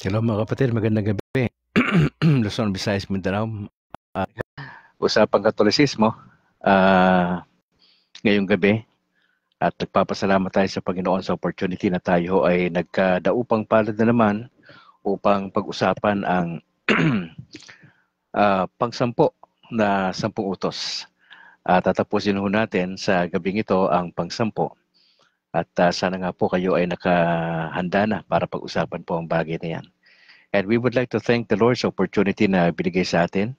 Hello mga kapatid, magandang gabi. Luzon, Visayas, Mindanao. Usapang Katolisismo ngayong gabi at nagpapasalamat tayo sa Panginoon sa opportunity na tayo ay nagkadaupang palad na naman upang pag-usapan ang pangsampo na 10 utos. Tatapusin ho natin sa gabing ito ang pangsampo at sana nga po kayo ay nakahanda na para pag-usapan po ang bagay na yan. And we would like to thank the Lord sa opportunity na binigay sa atin.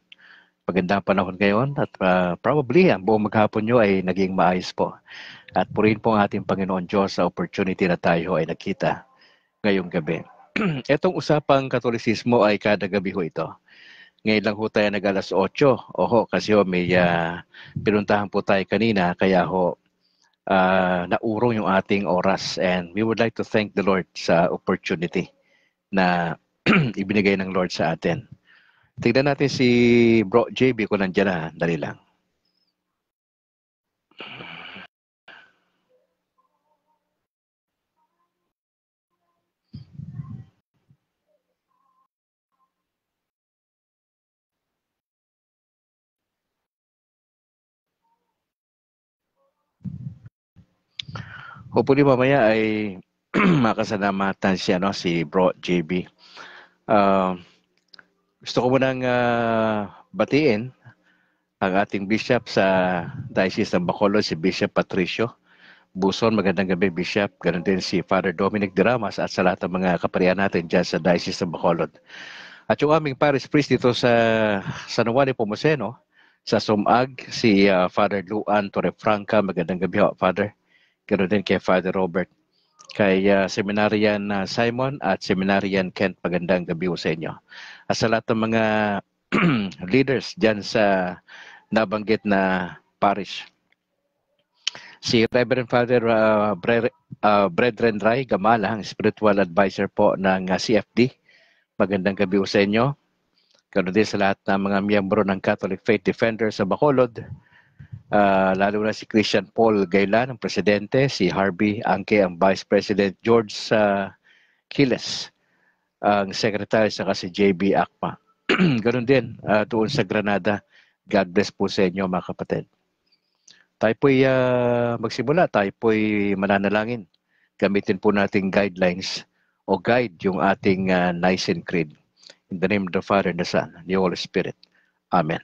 Magandang panahon ngayon at probably ang buong maghapon nyo ay naging maayos po. At purihin po ang ating Panginoon Diyos sa opportunity na tayo ay nakita ngayong gabi. Itong usapang Katolisismo ay kada gabi ho ito. Ngayon lang ho tayo nag alas 8. Oho, kasi ho may pinuntahan po tayo kanina kaya ho naurong yung ating oras. And we would like to thank the Lord sa opportunity na ibinigay ng Lord sa atin. Tignan natin si Bro JB kung nandiyan na. Dali lang. Hopefully mamaya ay makasalamatan si Bro JB. Gusto ko munang batiin ang ating bishop sa Diocese ng Bacolod, si Bishop Patricio Buson. Magandang gabi, Bishop. Ganon din si Father Dominic Diramas at sa lahat ng mga kaparian natin dyan sa Diocese ng Bacolod. At yung aming parish priest dito sa San Juan de Pomoceno, sa Sumag, si Father Luan Torrefranca. Magandang gabi ho, Father. Ganon din kay Father Robert. Kay Seminarian Simon at Seminarian Kent, magandang gabi ho sa inyo. At sa lahat ng mga leaders dyan sa nabanggit na parish. Si Reverend Father Brethren Ray Gamala, ang spiritual advisor po ng CFD. Magandang gabi ho sa inyo. Ganoon din sa lahat ng mga miyembro ng Catholic Faith Defenders sa Bacolod. Lalo na si Christian Paul Gaylan, ang presidente, si Harvey Angke, ang vice president, George Quiles, ang secretary, saka si JB Akma. Ganoon din doon sa Granada. God bless po sa inyo mga kapatid. Tayo po'y magsimula, tayo po'y mananalangin. Gamitin po nating guidelines o guide yung ating Nicene Creed. In the name of the Father, and the Son, and the Holy Spirit. Amen.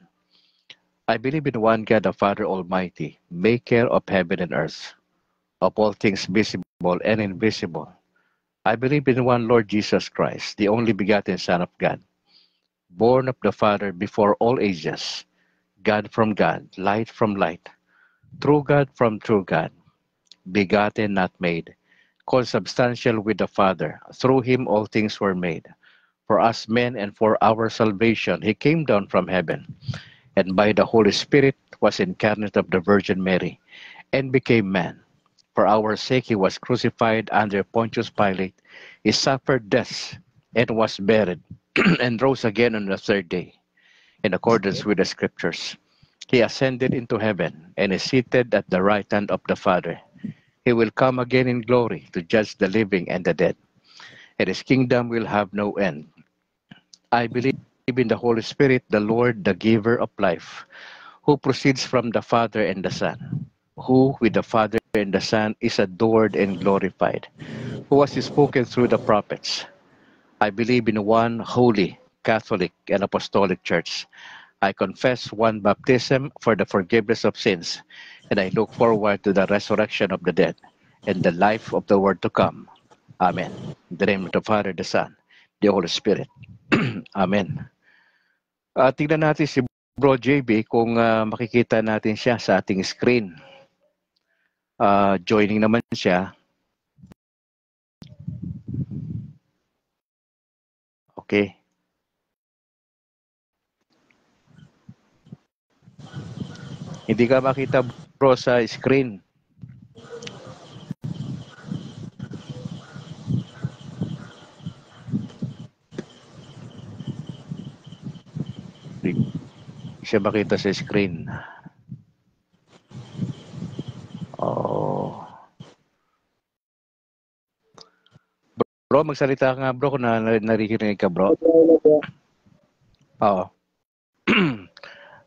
I believe in one God, the Father Almighty, maker of heaven and earth, of all things visible and invisible. I believe in one Lord Jesus Christ, the only begotten Son of God, born of the Father before all ages, God from God, light from light, true God from true God, begotten, not made, consubstantial with the Father. Through him all things were made. For us men and for our salvation, he came down from heaven, and by the Holy Spirit was incarnate of the Virgin Mary, and became man. For our sake he was crucified under Pontius Pilate. He suffered death and was buried, and rose again on the third day, in accordance with the Scriptures. He ascended into heaven, and is seated at the right hand of the Father. He will come again in glory to judge the living and the dead, and his kingdom will have no end. I believe in the Holy Spirit, the Lord, the giver of life, who proceeds from the Father and the Son, who with the Father and the Son is adored and glorified, who was spoken through the prophets. I believe in one holy, Catholic, and Apostolic Church. I confess one baptism for the forgiveness of sins, and I look forward to the resurrection of the dead and the life of the world to come. Amen. In the name of the Father, the Son, the Holy Spirit. Amen. Tingnan natin si Bro JB kung makikita natin siya sa ating screen. Joining naman siya. Okay. Hindi ka makita, bro, sa screen. Hindi siya makita sa screen. Oh. Bro, magsalita ka nga bro kung naririnig ka bro. Oo.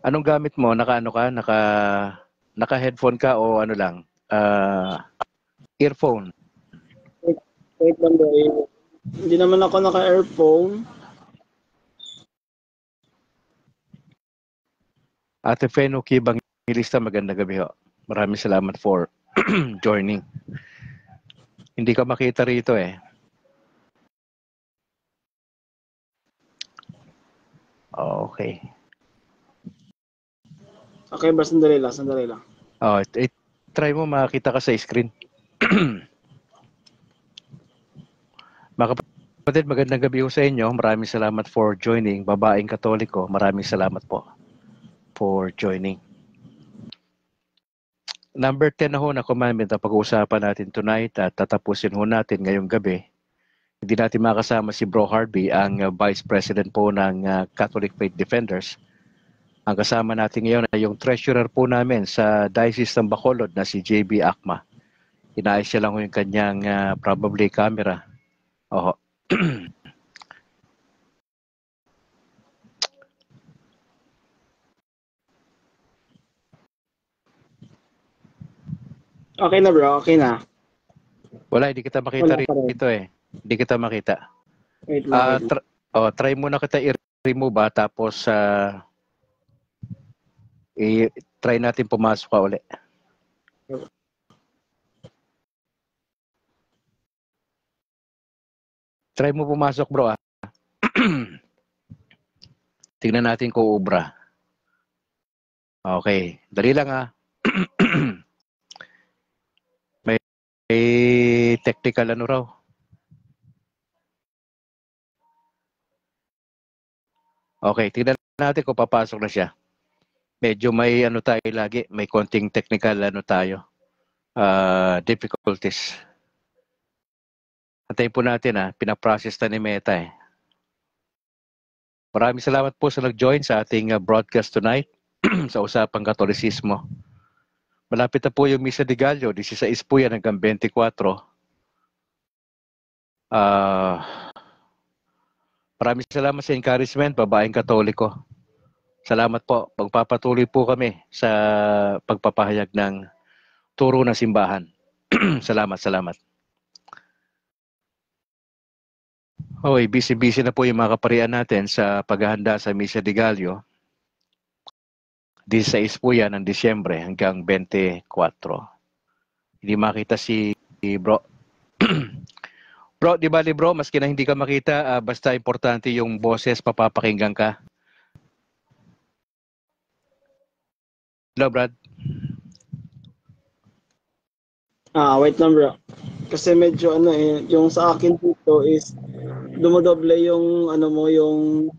Anong gamit mo? Naka-ano ka? Naka-headphone ka o ano lang? Earphone? Wait lang bro. Hindi naman ako naka-earphone. Ate Feno Kibangilista, magandang gabi ho. Maraming salamat for joining. Hindi ka makita rito eh. Okay. Okay bro, sandali lang. Oh, try mo makita ka sa screen. Mga kapatid, magandang gabi ho sa inyo. Maraming salamat for joining. Babaeng Katoliko, maraming salamat po for joining. Number 10 na ho na commandment na pag-uusapan natin tonight at tatapusin ho natin ngayong gabi. Hindi natin makasama si Bro Harvey, ang Vice President po ng Catholic Faith Defenders. Ang kasama natin ngayon ay yung treasurer po namin sa Diocese ng Bacolod na si JB Akma. Inaayos siya lang yung kanyang probably camera. Oho. Okay na bro, okay na. Wala, hindi kita makita rito eh. Hindi kita makita. Wait lang. Try muna kita i-remove tapos try natin pumasok ka ulit. Try mo pumasok bro Tingnan natin kung ubra. Okay, dali lang may technical ano raw. Okay, tingnan natin kung papasok na siya. Medyo may ano tayo lagi, may konting technical ano tayo. Difficulties. Antayin po natin pinaprocess na ni Meta eh. Maraming salamat po sa nag-join sa ating broadcast tonight sa Usapang Katolisismo. Malapit na po yung Misa de Gallo, 16 po yan hanggang 24. Maraming salamat sa encouragement, babaeng Katoliko. Salamat po. Pagpapatuloy po kami sa pagpapahayag ng turo ng simbahan. Salamat. Okay, busy na po yung mga kaparian natin sa paghahanda sa Misa de Gallo. 16 po yan ng Disyembre hanggang 24. Hindi makita si bro. Bro, di ba bro, maski na hindi ka makita, basta importante yung boses, papapakinggan ka. Hello, Brad. Wait lang bro. Kasi medyo yung sa akin dito is dumodoble yung yung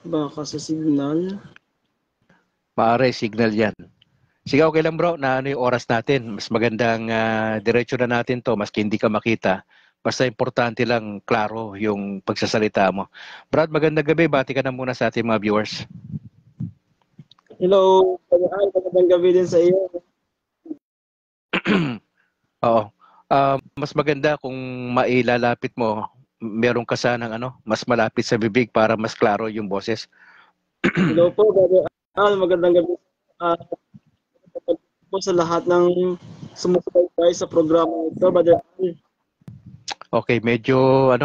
baka sa signal. Maaari, signal yan. Sige, okay lang bro, na ano yung oras natin. Mas magandang diretso na natin to, maski hindi ka makita. Basta importante lang, klaro yung pagsasalita mo. Brad, magandang gabi. Bati ka na muna sa ating mga viewers. Hello, magandang gabi din sa iyo. Oo. Mas maganda kung mailalapit mo, meron ka sanang mas malapit sa bibig para mas klaro yung boses. Hello po, Brother Al. Magandang gabi po sa lahat ng sumusubaybay sa programa ito, Brother Al. Okay, medyo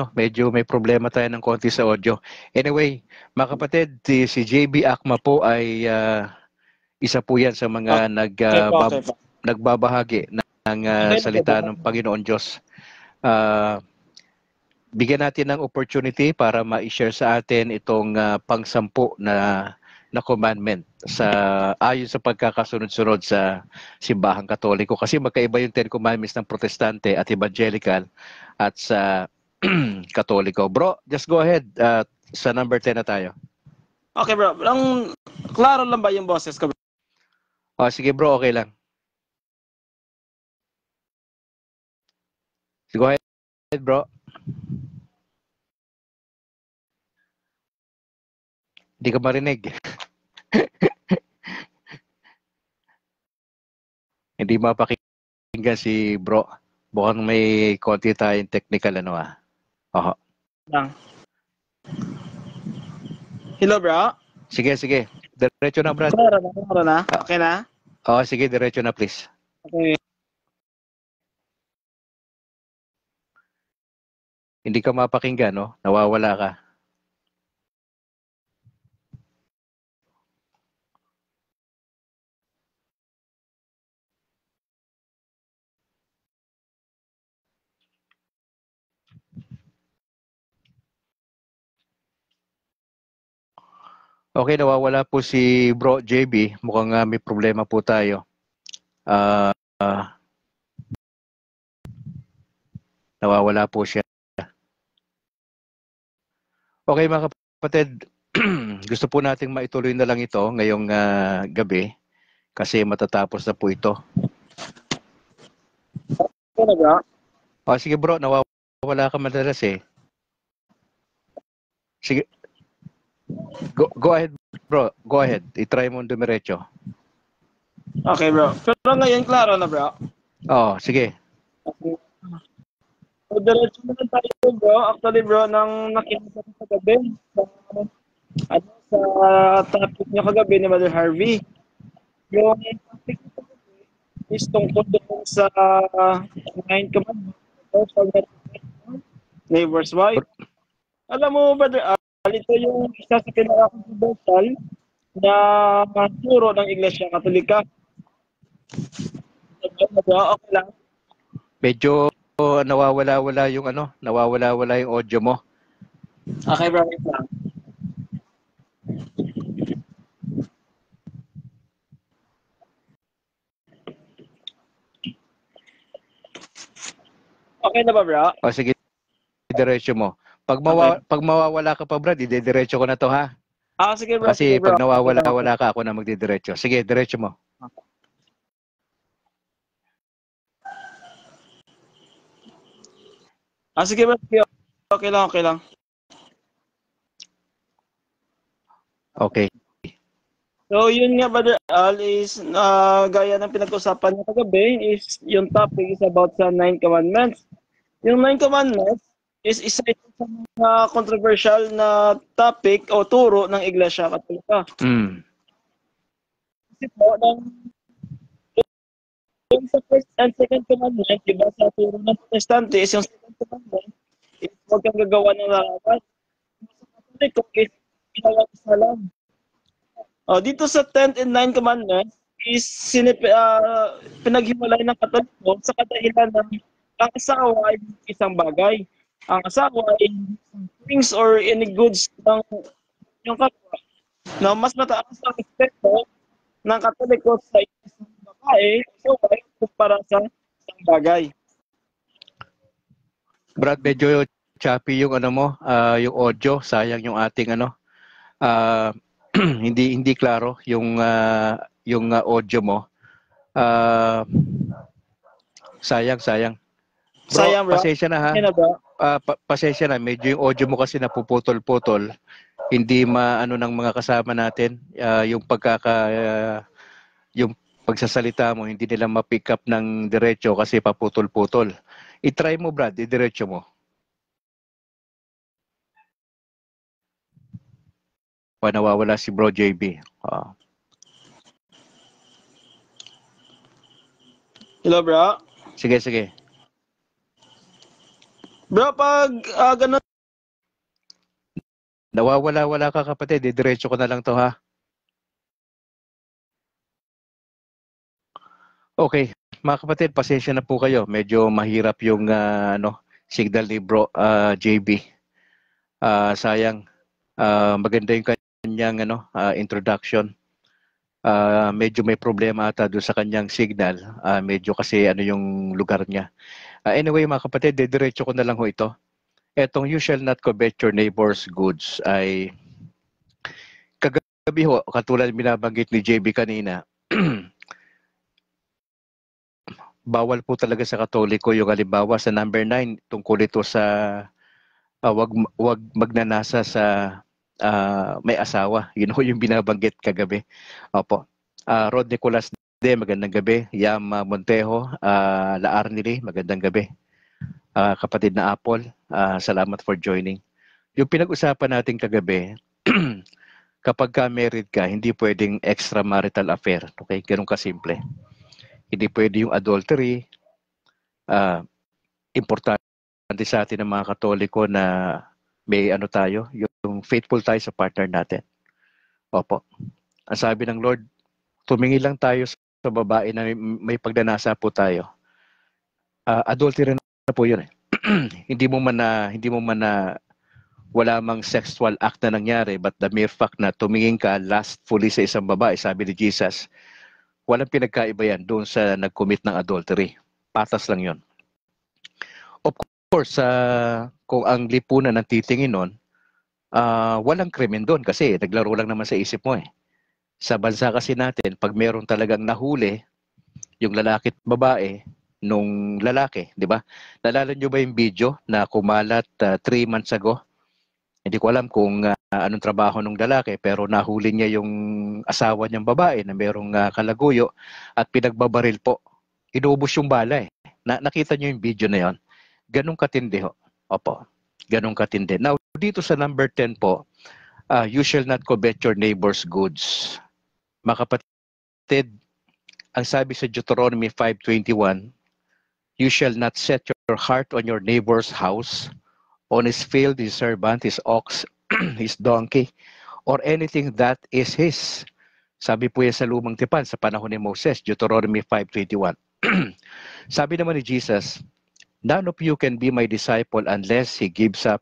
may problema tayo ng konti sa audio. Anyway, mga kapatid, si JB Akma po ay isa po yan sa mga nagbabahagi ng salita ng Panginoon Diyos. Bigyan natin ng opportunity para ma-share sa atin itong pang-10 na commandment ayon sa pagkakasunod-sunod sa simbahang Katoliko. Kasi magkaiba yung 10 commandments ng Protestante at Evangelical at sa Katoliko. Bro, just go ahead. Sa number 10 na tayo. Okay bro, klaro lang ba yung boses ko? Sige bro, okay lang. Go ahead bro. Hindi ka marinig. Hindi mapakinggan si bro. Mukhang may konti tayong technical ano ah. Oho. Lang. Hello, bro? Sige, sige. Diretso na, Brad. Klaro na? Okay na? Oo, sige, diretso na, please. Okay. Hindi ka mapakinggan, no? Nawawala ka. Okay, nawawala po si Bro JB. Mukhang may problema po tayo. Nawawala po siya. Okay mga kapatid, gusto po nating maituloy na lang ito ngayong gabi kasi matatapos na po ito. Okay na, bro? O sige bro, nawawala ka madalas eh. Sige, go ahead bro, go ahead. I-try mo dumiretso. Okay, bro. Pero ngayon, klaro na, bro? Oo, sige. Okay. So, diretso naman tayo, bro. Actually, bro, nang nakita ko sa gabi, sa topic niya kagabi ni Mother Harvey, yung topic niya kagabi is tungkol doon sa 9 commandments sa neighbor's wife. Alam mo, Brother Al, ito yung isa sa pinaka-controversial na turo ng Iglesia Katolika. Okay lang. Medyo nawawala-wala yung nawawala-wala yung audio mo. Okay, bro. Wait lang. Okay na ba, bro? O sige, diretso mo. Pag mawawala ka pa, Brad, idediretso ko na to ha. Sige, bro. Kasi Sige, bro. pag nawawala-wala ka, ako na magdidiretso. Sige, diretso mo. Sige, bro. Okay lang, okay lang. Okay. So, yun nga, Brother Al, is gaya ng pinag-usapan niya kagabi, is yung topic is about sa 9 commandments. Yung 9 commandments is isa ito sa mga controversial na topic o turo ng Iglesia Katolika. Kasi po, yung sa first and second commandment, diba, sa turo ng Protestante, is yung second commandment, is huwag kang gagawa ng lahat. Sa Katoliko, is ginawa isa lang. Dito sa 10th and 9 commandments, is pinaghiwalay ng Katoliko sa kadahilan ng ang asawa ay isang bagay. Ang asawa ay things or any goods ng yung kapwa na mas mataas ang respeto ng Katoliko sa isang babae o wife kumpara sa isang bagay. Brad, medyo choppy yung yung audio, sayang yung ating hindi klaro yung audio mo. Sayang. Bro, pasensya na ha. Pasensya na, medyo yung audio mo kasi napuputol-putol. Hindi maano ng mga kasama natin yung yung pagsasalita mo, hindi nila ma-pick up ng diretso kasi paputol-putol. I-try mo, Brad, i-diretso mo. Nawawala si Bro JB. Hello, bro? Sige. Bro, pag ganun... Nawawala ka kapatid, diretso ko na lang to ha. Okay, mga kapatid, pasensya na po kayo. Medyo mahirap yung signal ni Bro JB. Sayang. Maganda yung kanyang introduction. Medyo may problema ata doon sa kanyang signal. Medyo kasi yung lugar niya. Anyway, mga kapatid, diretso ko na lang ho ito. Etong you shall not covet your neighbor's goods ay kagabi ho, katulad binabanggit ni JB kanina, bawal po talaga sa Katoliko yung halimbawa sa number 9 tungkol ito sa wag magnanasa sa may asawa. Yun ho yung binabanggit kagabi. Opo. Rod Nicolas de, magandang gabi. Yam Montejo, La Arnili, magandang gabi. Kapatid na Apple, salamat for joining. Yung pinag-usapan natin kagabi, kapag ka married ka, hindi pwedeng extramarital affair. Okay? Ganun kasimple. Hindi pwede yung adultery. Importante sa atin ng mga Katoliko na may ano tayo, yung faithful tayo sa partner natin. Opo. Ang sabi ng Lord, tumingin lang tayo sa babae na may pagdanasa po tayo. Adultery na po yun eh. hindi mo man na wala mang sexual act na nangyari, but the mere fact na tumingin ka lustfully sa isang babae, sabi ni Jesus, walang pinagkaiba yan doon sa nag-commit ng adultery. Patas lang yun. Of course, kung ang lipunan ng titingin nun, walang krimen doon kasi naglaro lang naman sa isip mo eh. Sa bansa kasi natin, pag meron talagang nahuli, yung lalaki at babae, nung lalaki, di ba? Nalala nyo ba yung video na kumalat 3 months ago? Hindi ko alam kung anong trabaho ng lalaki, pero nahuli niya yung asawa niyang babae na merong kalaguyo at pinagbabaril po. Inubos yung bala eh. Nakita niyo yung video na yon? Ganong katindi ho. Opo, ganong katindi. Now, dito sa number 10 po, you shall not covet your neighbor's goods. Mga kapatid, ang sabi sa Deuteronomy 5:21, you shall not set your heart on your neighbor's house, on his field, his servant, his ox, his donkey, or anything that is his. Sabi po yan sa Lumang Tipan sa panahon ni Moses, Deuteronomy 5:21. Sabi naman ni Jesus, none of you can be my disciple unless he gives up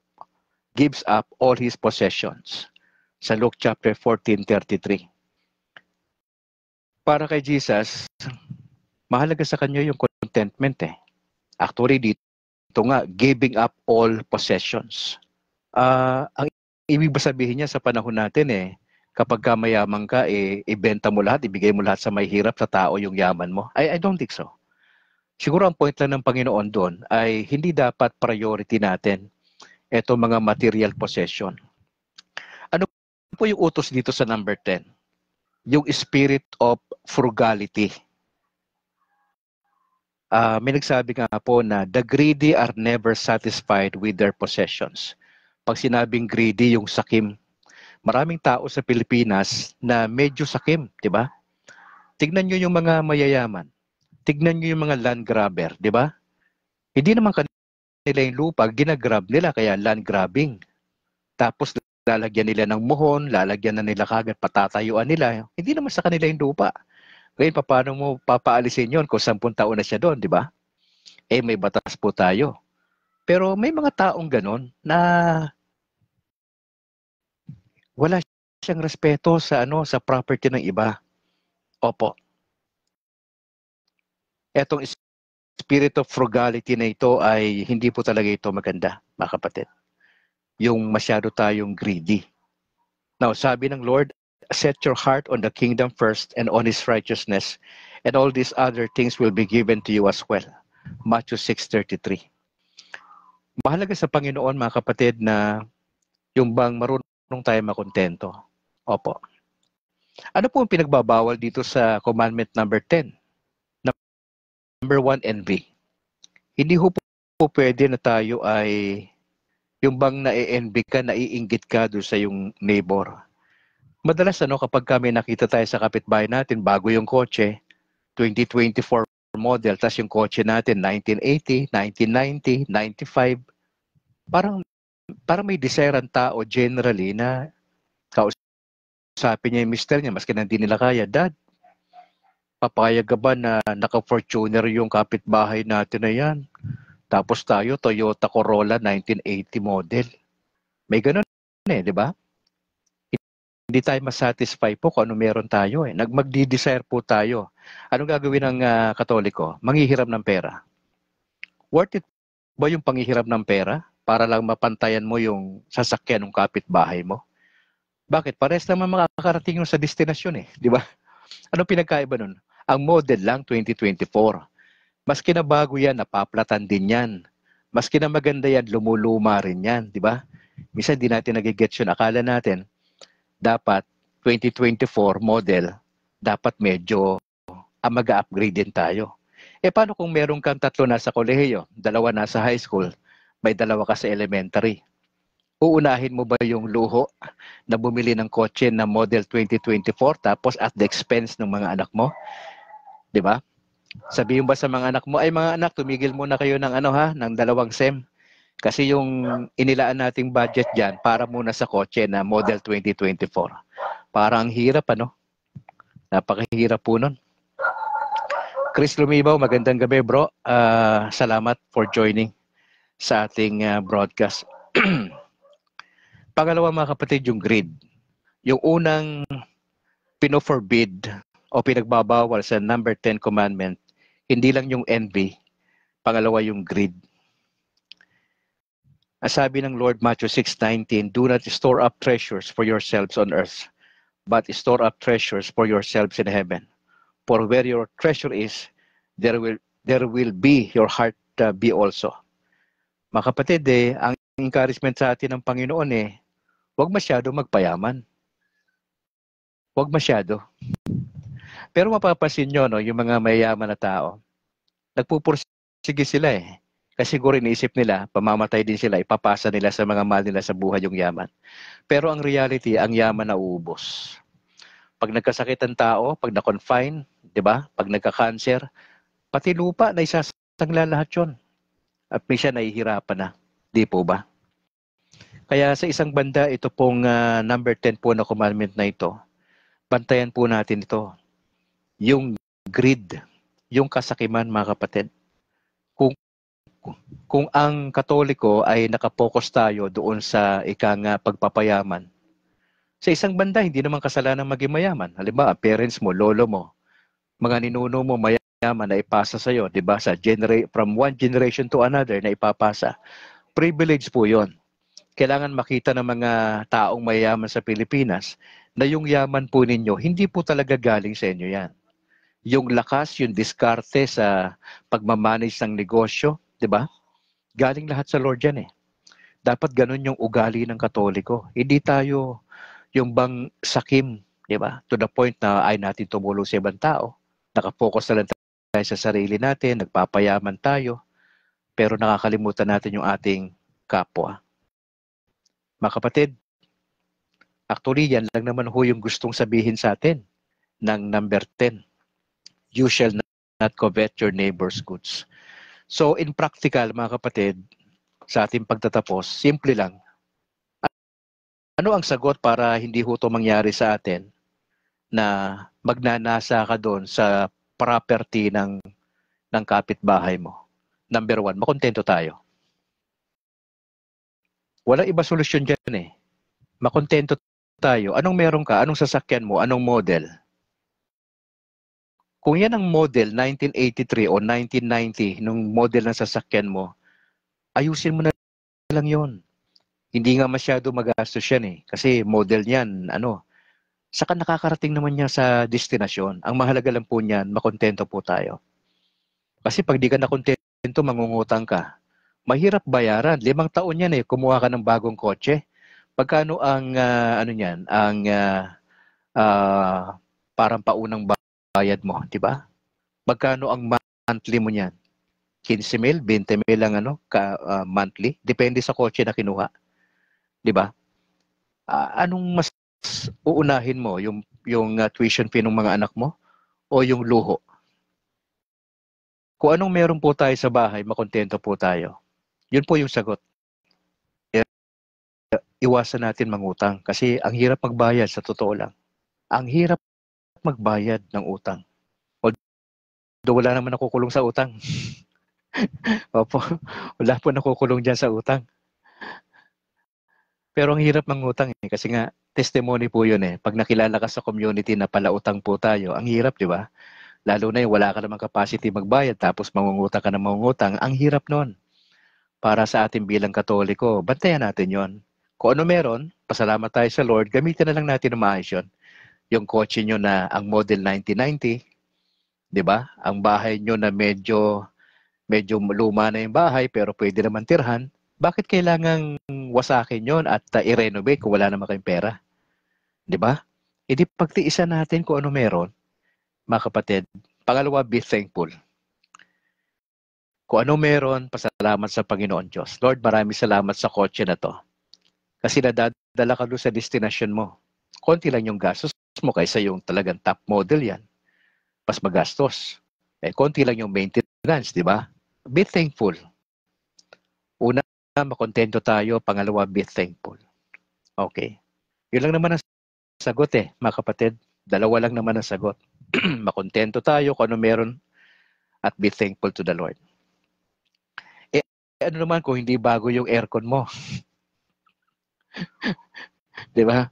all his possessions. Sa Luke chapter 14:33. Para kay Jesus, mahalaga sa kanya yung contentment eh. Actually, dito nga, giving up all possessions. Ang ibig ba sabihin niya sa panahon natin eh, kapag ka mayaman ka, ibenta mo lahat, ibigay mo lahat sa may hirap sa tao yung yaman mo? I don't think so. Siguro ang point lang ng Panginoon doon ay hindi dapat priority natin ito mga material possession. Ano po yung utos dito sa number 10? Yung spirit of frugality. May nagsabi nga po na the greedy are never satisfied with their possessions. Pag sinabing greedy, yung sakim, maraming tao sa Pilipinas na medyo sakim, di ba? Tignan nyo yung mga mayayaman. Tignan nyo yung mga land grabber, di ba? Hindi naman kanila yung lupa, ginagrab nila, kaya land grabbing. Tapos lalagyan nila ng muhon, lalagyan na nila kagad, patatayuan nila. Hindi naman sa kanila yung lupa. Ngayon, paano mo papaalisin yon kung 10 taon na siya doon, di ba? May batas po tayo. Pero may mga taong ganon na wala siyang respeto sa sa property ng iba. Opo. Etong spirit of frugality na ito ay hindi po talaga ito maganda, mga kapatid. Yung masyado tayong greedy. Now, sabi ng Lord, set your heart on the kingdom first and on His righteousness, and all these other things will be given to you as well. Matthew 6:33. Mahalaga sa Panginoon, mga kapatid, na yung bang marunong tayo makontento. Opo. Ano po ang pinagbabawal dito sa commandment number 10? Number 1, envy. Hindi po pwede na tayo ay yung bang na-envy ka, naiinggit ka doon sa yung neighbor. Madalas kapag kami nakita tayo sa kapitbahay natin, bago yung kotse, 2024 model, tas yung kotse natin, 1980, 1990, 95, parang may desire ang tao generally na kausapin niya yung mister niya, maski na hindi nila kaya, Dad, papayag ka ba na naka-Fortuner yung kapitbahay natin na yan? Tapos tayo, Toyota Corolla 1980 model. May ganun di ba? Hindi tayo masatisfy po kung ano meron tayo. Magdi-desire po tayo. Anong gagawin ng Katoliko? Manghihiram ng pera. Worth it ba yung panghihiram ng pera para lang mapantayan mo yung sasakyan ng kapitbahay mo? Bakit? Pares naman makakarating yung sa destinasyon di ba? Anong pinagkaiba nun? Ang model lang 2024. Maski na bago yan, napaplatan din yan. Maski na maganda yan, lumuluma rin yan, di ba? Minsan di natin nagigets yun. Akala natin, dapat 2024 model, dapat medyo mag-upgrade din tayo. Paano kung meron kang 3 nasa kolehiyo, 2 nasa high school, may 2 ka sa elementary? Uunahin mo ba yung luho na bumili ng kotse na model 2024 tapos at the expense ng mga anak mo? 'Di ba? Sabihin ba sa mga anak mo, ay mga anak, tumigil muna kayo ng ng 2 SEM. Kasi yung inilaan nating budget diyan para muna sa kotse na model 2024. Parang ang hirap Napakahirap po nun. Chris Lumibaw, magandang gabi bro. Salamat for joining sa ating broadcast. Pangalawa mga kapatid, yung greed. Yung unang pino-forbid o pinagbabawal sa number 10 commandment, hindi lang yung envy, pangalawa yung greed. Ang sabi ng Lord Matthew 6:19, do not store up treasures for yourselves on earth, but store up treasures for yourselves in heaven. For where your treasure is, there will be your heart be also. Mga kapatid, ang encouragement sa atin ng Panginoon huwag masyado magpayaman. Huwag masyado. Pero mapapansin nyo, no, yung mga mayayaman na tao, nagpupursige sila Kasi siguro iniisip nila, pamamatay din sila, ipapasa nila sa mga mahal nila sa buhay yung yaman. Pero ang reality, ang yaman na uubos. Pag nagkasakit ang tao, pag na-confine, di ba? Pag nagka-cancer, pati lupa na isasangla lahat yun. At minsan nahihirapan na. Di po ba? Kaya sa isang banda, ito pong number 10 po na commandment na ito, bantayan po natin ito. Yung greed, yung kasakiman mga kapatid. Kung ang Katoliko ay nakapokus tayo doon sa pagpapayaman, sa isang banda, hindi naman kasalanan maging mayaman. Halimbawa, parents mo, lolo mo, mga ninuno mo mayaman na ipasa sa'yo, di ba? From one generation to another na ipapasa. Privilege po yon. Kailangan makita ng mga taong mayaman sa Pilipinas na yung yaman po ninyo, hindi po talaga galing sa inyo yan. Yung lakas, yung diskarte sa pagmamanage ng negosyo, di ba? Galing lahat sa Lord yan Dapat ganun yung ugali ng Katoliko. Hindi tayo yung bang sakim, di ba? To the point na ay natin tumulong sa ibang tao. Nakapokus na lang tayo sa sarili natin, nagpapayaman tayo, pero nakakalimutan natin yung ating kapwa. Mga kapatid, actually yan lang naman yung gustong sabihin sa atin ng number 10. You shall not covet your neighbor's goods. So in practical, mga kapatid, sa ating pagtatapos, simple lang. Ano ang sagot para hindi ito mangyari sa atin na magnanasa ka doon sa property ng kapitbahay mo? Number 1, makontento tayo. Walang iba solusyon dyan Makontento tayo. Anong meron ka? Anong sasakyan mo? Anong model? Kung yan ang model 1983 o 1990 nung model ng sasakyan mo, ayusin mo na lang yon. Hindi nga masyado magastos yan Kasi model niyan, saka nakakarating naman niya sa destinasyon. Ang mahalaga lang po niyan, makontento po tayo. Kasi pag di ka nakontento, mangungutang ka. Mahirap bayaran. 5 taon yan kumuha ka ng bagong kotse. Pagkano ang, parang paunang bayad mo, di ba? Magkano ang monthly mo niyan? 15,000, 20,000 ang monthly. Depende sa kotse na kinuha. Di ba? Anong mas uunahin mo? Yung tuition fee ng mga anak mo o yung luho? Kung anong meron po tayo sa bahay, makontento po tayo. Yun po yung sagot. Iwasan natin mangutang kasi ang hirap magbayad sa totoo lang. Ang hirap magbayad ng utang. Although wala naman nakukulong sa utang. Opo, wala po nakukulong dyan sa utang. Pero ang hirap mangutang kasi nga testimony po yun Pag nakilala ka sa community na palautang po tayo, ang hirap, di ba? Lalo na yung wala ka namang capacity magbayad tapos mangungutang ka na mangungutang, ang hirap nun. Para sa ating bilang Katoliko, bantayan natin yon. Kung ano meron, pasalamat tayo sa Lord, gamitin na lang natin ng maayos yun. Yung kotse nyo na ang model 1990, di ba? Ang bahay nyo na medyo luma na yung bahay pero pwede naman tirhan, Bakit kailangang wasakin yon at i-renovate kung wala naman kayong pera? Di ba? E di pagtiisan natin kung ano meron, mga kapatid. Pangalawa, be thankful. Kung ano meron, pasalamat sa Panginoon Diyos. Lord, maraming salamat sa kotse na to. Kasi nadadala ka doon sa destination mo. Konti lang yung gastos mo kaysa yung talagang top model yan. Mas magastos. Konti lang yung maintenance, di ba? Be thankful. Una, makontento tayo. Pangalawa, be thankful. Okay. Yun lang naman ang sagot mga kapatid. Dalawa lang naman ang sagot. Makontento tayo kung ano meron at be thankful to the Lord. Ano naman kung hindi bago yung aircon mo? Di ba?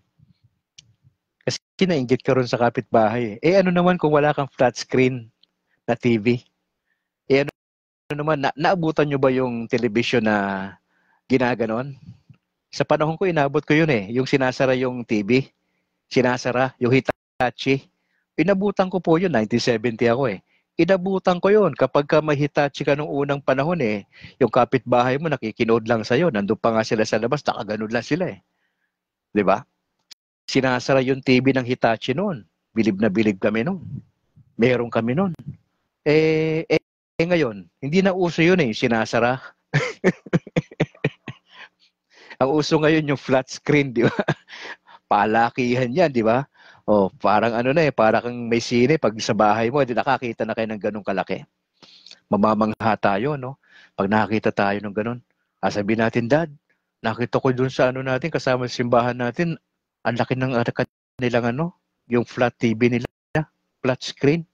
Kasi nainggit ka ron sa kapitbahay. Ano naman kung wala kang flat screen na TV? Ano naman, naabutan nyo ba yung television na ginaganon? Sa panahon ko, inabot ko yun Yung sinasara yung TV. Sinasara, yung Hitachi. Inabutan ko po yun, 1970 ako Inabutan ko yun. Kapag ka may Hitachi ka nung unang panahon yung kapitbahay mo nakikinood lang sa'yo. Nandun pa nga sila sa labas, nakaganon lang sila Di ba? Sinasara yung TV ng Hitachi noon. Bilib na bilib kami noon. Meron kami noon. Ngayon, hindi na uso yun sinasara. Ang uso ngayon yung flat screen, di ba? Palakihan yan, di ba? Parang parang kang may sine pag sa bahay mo, hindi nakakita na kayo ng ganung kalaki. Mamamangha tayo, no? Pag nakakita tayo ng ganun, sabihin natin, Dad, nakita ko dun sa natin, kasama sa simbahan natin, ang laki ng nilang yung flat TV nila, flat screen.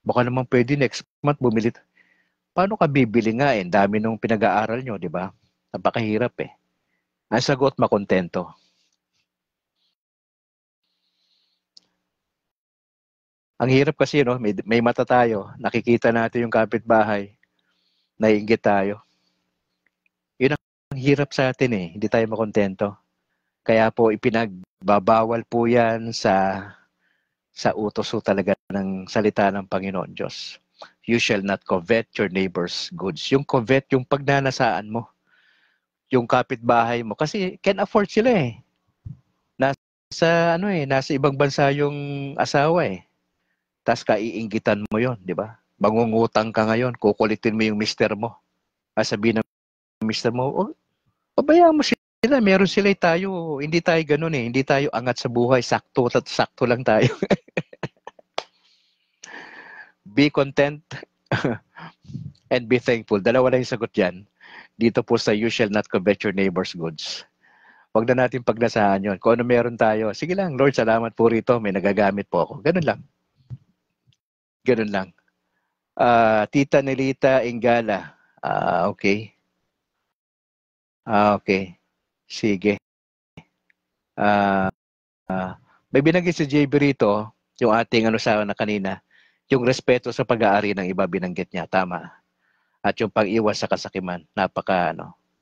Baka naman pwede next month bumili. Paano ka bibili nga dami nung pinag-aaral nyo, di ba? Napakahirap Ang sagot, makontento. Ang hirap kasi, no? May mata tayo. Nakikita natin yung kapitbahay. Naiinggit tayo. Yun ang hirap sa atin Hindi tayo makontento. Kaya po, ipinagbabawal po yan sa utos talaga ng salita ng Panginoon Diyos. You shall not covet your neighbor's goods. Yung covet, yung pagnanasaan mo. Yung kapitbahay mo. Kasi can afford sila Nasa ibang bansa yung asawa Tas kaiinggitan mo yon, di ba? Mangungutang ka ngayon, kukulitin mo yung mister mo. Sabihin ng mister mo, pabayaan mo sila, meron sila tayo, hindi tayo ganun hindi tayo angat sa buhay, sakto lang tayo. Be content and be thankful. Dalawa lang yung sagot yan. Dito po sa you shall not covet your neighbor's goods. Huwag na natin pagnasahan yun. Kung ano meron tayo, sige lang, Lord, salamat po rito, may nagagamit po ako. Ganun lang. Ganun lang. Tita Nelita Ingala. Okay. Okay. Sige. May binanggit si JB rito, yung ating sa kanina, yung respeto sa pag-aari ng iba binanggit niya. Tama. At yung pag-iwas sa kasakiman. Napaka,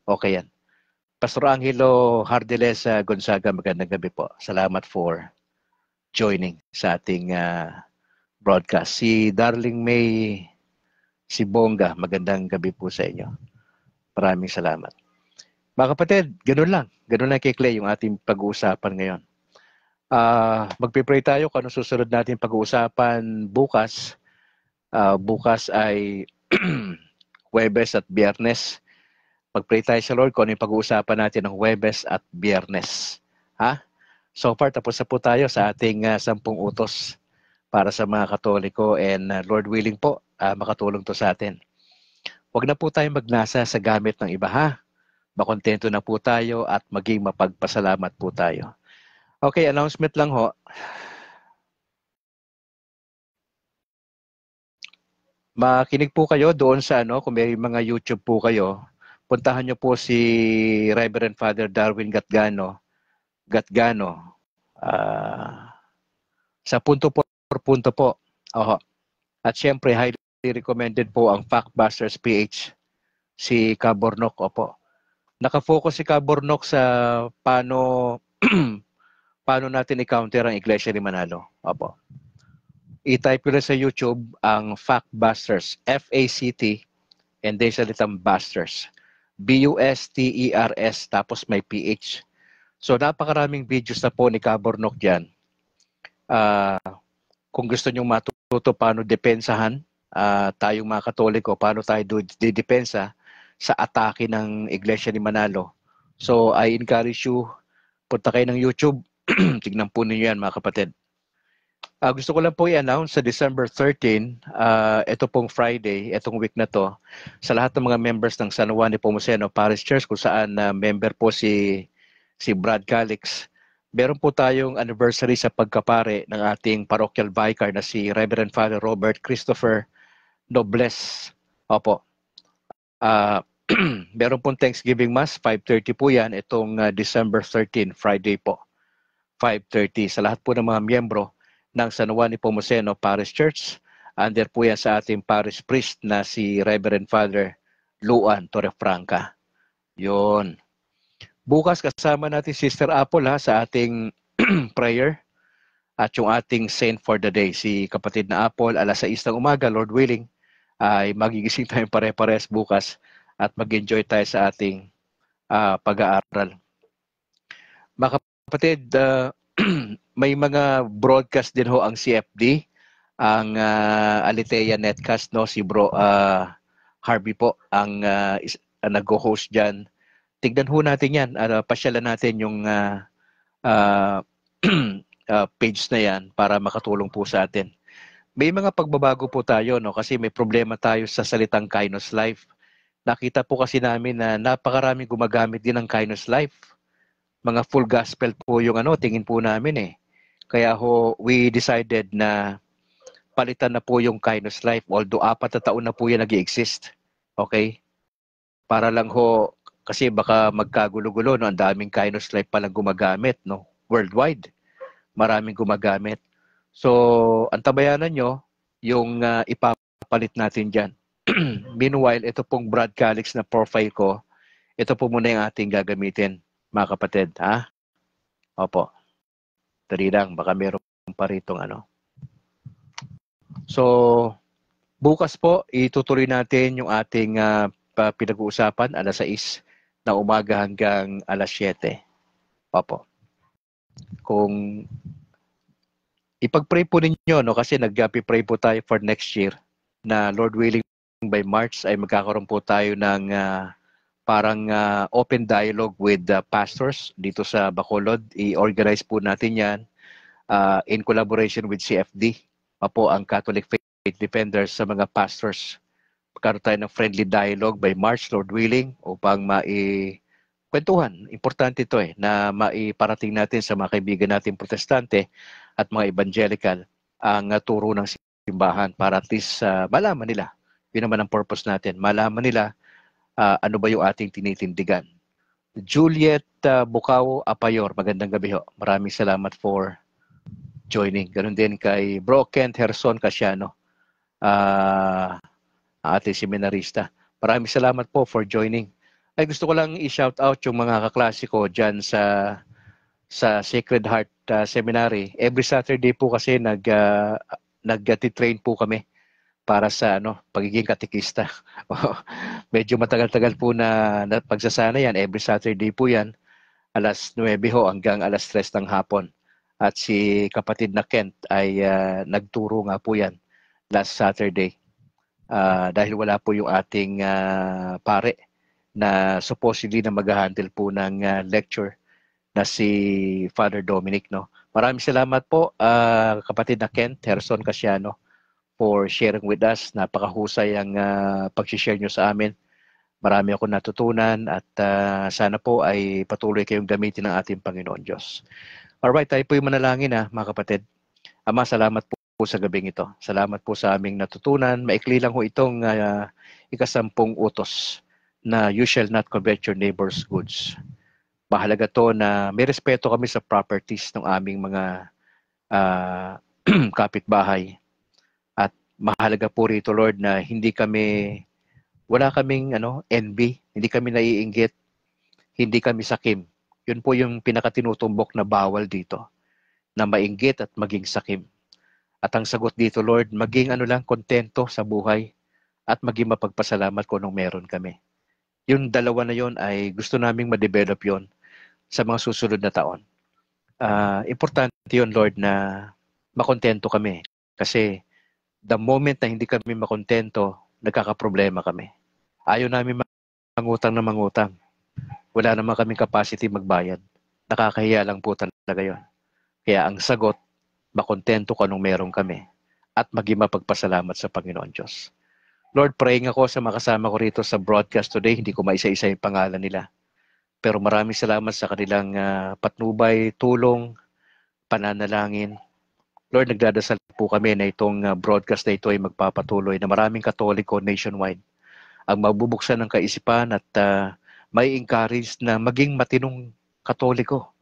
okay yan. Pastor Angelo Hardeles Gonzaga, magandang gabi po. Salamat for joining sa ating broadcast. Si Darling May Sibonga, magandang gabi po sa inyo. Maraming salamat. Mga kapatid, ganun lang. Ganun lang kay Clay yung ating pag-uusapan ngayon. Magpipray tayo kung ano susunod natin pag-uusapan bukas. Bukas ay Huwebes at Biyernes. Magpray tayo sa Lord kung ano yung pag-uusapan natin ng Huwebes at Biyernes. So far, tapos na po tayo sa ating 10 utos para sa mga Katoliko and Lord willing po, makatulong to sa atin. Huwag na po tayong magnasa sa gamit ng iba Makontento na po tayo at maging mapagpasalamat po tayo. Okay, announcement lang ho. Makinig po kayo doon sa kung may mga YouTube po kayo, puntahan nyo po si Reverend Father Darwin Gatgano sa punto por punto po. At syempre, highly recommended po ang Factbusters PH, si Cabornok. Opo. Nakafocus si Cabornok sa paano natin i-counter ang Iglesia ni Manalo. Opo. I-type ko na sa YouTube ang Factbusters, F-A-C-T, and then salitang Busters. Busters, tapos may PH. So napakaraming videos na po ni Kabornok dyan. Kung gusto nyong matuto paano depensahan, tayong mga Katoliko, paano tayo didepensa sa atake ng Iglesia ni Manalo. So I encourage you, punta kayo ng YouTube, tignan po ninyo yan mga kapatid. Gusto ko lang po i-announce sa December 13, ito pong Friday, itong week na to, sa lahat ng mga members ng San Juan Nepomuceno Parish Church, kung saan member po si Brad Calix, meron po tayong anniversary sa pagkapare ng ating parochial vicar na si Reverend Father Robert Christopher Nobles. Opo. Meron pong Thanksgiving Mass, 5:30 po yan, itong December 13, Friday po. 5:30 sa lahat po ng mga miyembro ng San Juan Nepomuceno Parish Church. Under po yan sa ating parish priest na si Reverend Father Luan Torrefranca. Yun. Bukas kasama natin Sister Apple sa ating prayer at yung ating saint for the day, si kapatid na Apple, alas 6 ng umaga, Lord willing, ay magigising tayong pare-pares bukas at mag-enjoy tayo sa ating pag-aaral. Mga kapatid, may mga broadcast din ho ang CFD, ang Alitea Netcast, no? Si Bro Harvey po ang nag-host dyan. Tignan ho natin yan, pasyalan natin yung page na yan para makatulong po sa atin. May mga pagbabago po tayo, no? Kasi may problema tayo sa salitang Kainos Life. Nakita po kasi namin na napakaraming gumagamit din ng Kainos Life. Mga full gospel po yung tingin po namin Kaya ho, we decided na palitan na po yung Kainos Life. Although 4 na taon na po yan nag-i-exist. Okay? Para lang ho, kasi baka magkagulo-gulo, no? Ang daming Kainos Life palang gumagamit, no? Worldwide. Maraming gumagamit. So, antabayanan nyo yung ipapalit natin dyan. Meanwhile, ito pong Brad Calix na profile ko, ito po muna yung ating gagamitin, mga kapatid. Ha? Opo. Dali lang, baka meron pa ritong So, bukas po, itutuloy natin yung ating pinag-uusapan, alas 6 na umaga hanggang alas 7. Opo. Kung ipag-pray po ninyo, no, kasi nag-pray po tayo for next year na Lord willing by March ay magkakaroon po tayo ng parang open dialogue with pastors dito sa Bacolod. I-organize po natin yan in collaboration with CFD, po ang Catholic Faith Defenders sa mga pastors. Magkaroon tayo ng friendly dialogue by March, Lord willing, upang kwentuhan. Importante ito na maiparating natin sa mga kaibigan natin protestante at mga evangelical ang turo ng simbahan para at least malaman nila. Yun naman ang purpose natin. Malaman nila ano ba yung ating tinitindigan. Juliet Bukaw Apayor, magandang gabi ho. Maraming salamat for joining. Ganun din kay Bro Kent Herson Casiano, ating seminarista. Maraming salamat po for joining. Ay gusto ko lang i-shout out yung mga kaklase ko dyan sa Sacred Heart Seminary. Every Saturday po kasi nag-train po kami para sa pagiging katikista. Medyo matagal-tagal po na pagsasana yan. Every Saturday po yan. Alas 9 ho hanggang alas 3 ng hapon. At si kapatid na Kent ay nagturo nga po yan last Saturday. Dahil wala po yung ating pare na supposedly na mag-handle po ng lecture na si Father Dominic. No? Maraming salamat po kapatid na Kent Herson Casiano for sharing with us. Napakahusay ang pag-share nyo sa amin. Marami akong natutunan at sana po ay patuloy kayong gamitin ng ating Panginoon Diyos. Alright, tayo po yung manalangin mga kapatid. Ama, salamat po sa gabing ito. Salamat po sa aming natutunan. Maikli lang ho itong ikasampung utos na you shall not covet your neighbor's goods. Mahalaga to na may respeto kami sa properties ng aming mga kapitbahay. At mahalaga po rito, Lord, na wala kaming envy, hindi kami naiinggit, hindi kami sakim. Yun po yung pinakatinutumbok na bawal dito, na mainggit at maging sakim. At ang sagot dito, Lord, maging kontento sa buhay at maging mapagpasalamat kung anong meron kami. Yung dalawa na yon ay gusto naming ma-develop yon sa mga susunod na taon. Importante yun, Lord, na makontento kami. Kasi the moment na hindi kami makontento, nagkakaproblema kami. Ayaw namin mangutang na mangutang. Wala naman kaming capacity magbayad. Nakakahiya lang po talaga yun. Kaya ang sagot, makontento kung anong meron kami at maging mapagpasalamat sa Panginoon Diyos. Lord, praying ako sa makasama ko rito sa broadcast today. Hindi ko maisa-isa yung pangalan nila. Pero maraming salamat sa kanilang patnubay, tulong, pananalangin. Lord, nagdadasal po kami na itong broadcast na ito ay magpapatuloy na maraming Katoliko nationwide ang mabubuksan ng kaisipan at may encourage na maging matinong Katoliko.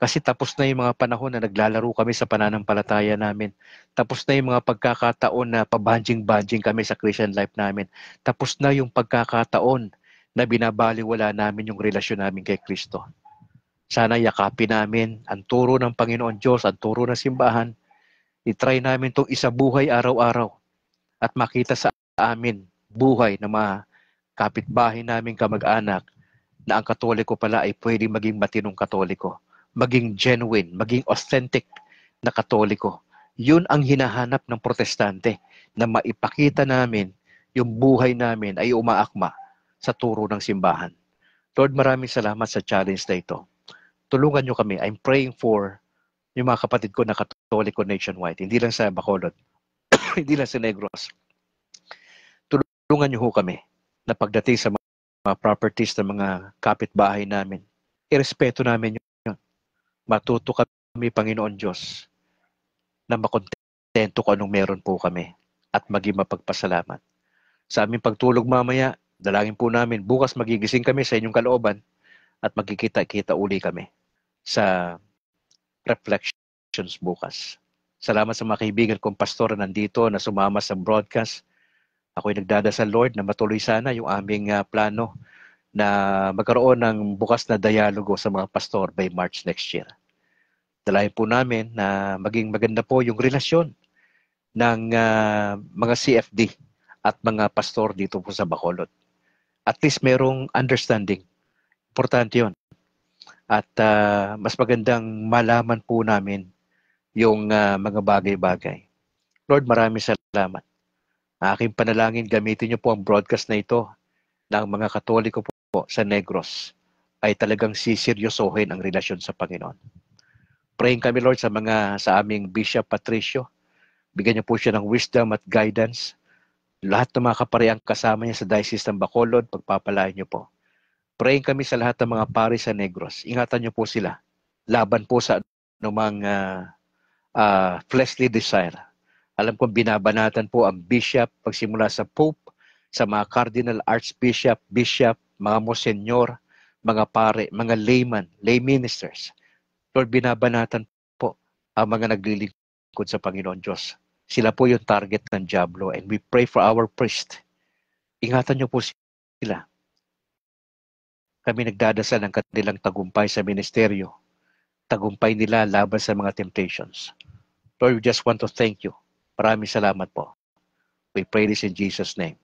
Kasi tapos na yung mga panahon na naglalaro kami sa pananampalataya namin. Tapos na yung mga pagkakataon na pabanjing-banjing kami sa Christian life namin. Tapos na yung pagkakataon na binabaliwala namin yung relasyon namin kay Kristo. Sana yakapin namin ang turo ng Panginoon Diyos, ang turo ng simbahan. I-try namin itong isabuhay araw-araw at makita sa amin buhay na mga kapitbahay namin kamag-anak na ang Katoliko pala ay pwedeng maging matinong Katoliko, maging genuine, maging authentic na Katoliko. Yun ang hinahanap ng protestante, na maipakita namin yung buhay namin ay umaakma sa turo ng simbahan. Lord, maraming salamat sa challenge na ito. Tulungan nyo kami. I'm praying for yung mga kapatid ko na Katoliko nationwide, hindi lang sa Bacolod, hindi lang sa Negros. Tulungan nyo ho kami na pagdating sa mga properties ng mga kapitbahay namin, irespeto namin yun. Matuto kami, Panginoon Diyos, na makontento kung anong meron po kami at maging mapagpasalamat. Sa aming pagtulog mamaya, dalangin po namin, bukas magigising kami sa inyong kalooban at magkikita-kita uli kami sa reflections bukas. Salamat sa mga kaibigan kong pastor na nandito na sumama sa broadcast. Ako'y nagdadasal, Lord, na matuloy sana yung aming plano na magkaroon ng bukas na dialogo sa mga pastor by March next year. Dalayan po namin na maging maganda po yung relasyon ng mga CFD at mga pastor dito po sa Bacolod. At least merong understanding. Importante yun. At mas magandang malaman po namin yung mga bagay-bagay. Lord, maraming salamat. Aking panalangin, gamitin niyo po ang broadcast na ito ng mga Katoliko po sa Negros ay talagang siseryosohin ang relasyon sa Panginoon. Praying kami, Lord, sa aming Bishop Patricio. Bigyan niyo po siya ng wisdom at guidance. Lahat ng mga kapareang kasama niya sa Diocese ng Bacolod, pagpapalain niyo po. Praying kami sa lahat ng mga pari sa Negros. Ingatan niyo po sila. Laban po sa anumang fleshly desire. Alam kong binabanatan po ang bishop pagsimula sa Pope, sa mga cardinal, archbishop, bishop, mga monsenyor, mga pare, mga layman, lay ministers. Lord, binabanatan po ang mga naglilingkod sa Panginoon Diyos. Sila po yung target ng Diablo, and we pray for our priest. Ingatan niyo po sila. Kami nagdadasal ng kanilang tagumpay sa ministeryo. Tagumpay nila laban sa mga temptations. Lord, we just want to thank you. Maraming salamat po. We pray this in Jesus' name.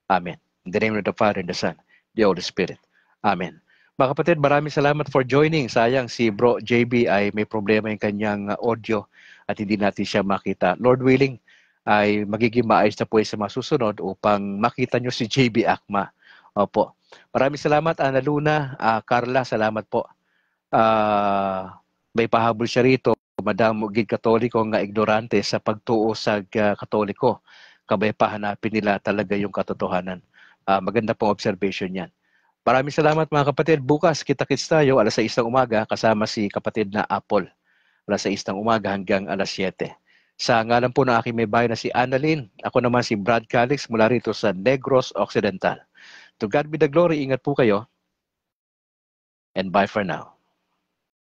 Amen. In the name of the Father, and the Son, the Holy Spirit. Amen. Mga kapatid, maraming salamat for joining. Sayang si Bro JB ay may problema yung kanyang audio at hindi natin siya makita. Lord willing, ay magiging maayos na po sa mga susunod upang makita nyo si JB Akma. Opo. Maraming salamat, Ana Luna. Carla, salamat po. May pahabol siya rito. Madam Gid Katoliko nga ignorante sa pagtuo sa Katoliko. Kabay pahanapin nila talaga yung katotohanan. Maganda pong observation yan. Maraming salamat mga kapatid. Bukas kita-kits tayo alas 6 ng umaga kasama si kapatid na Apple. Alas 6 ng umaga hanggang alas 7. Sa ngalan po ng aking may bahay na si Annalyn, ako naman si Brad Calix mula rito sa Negros Occidental. To God be the glory. Ingat po kayo. And bye for now.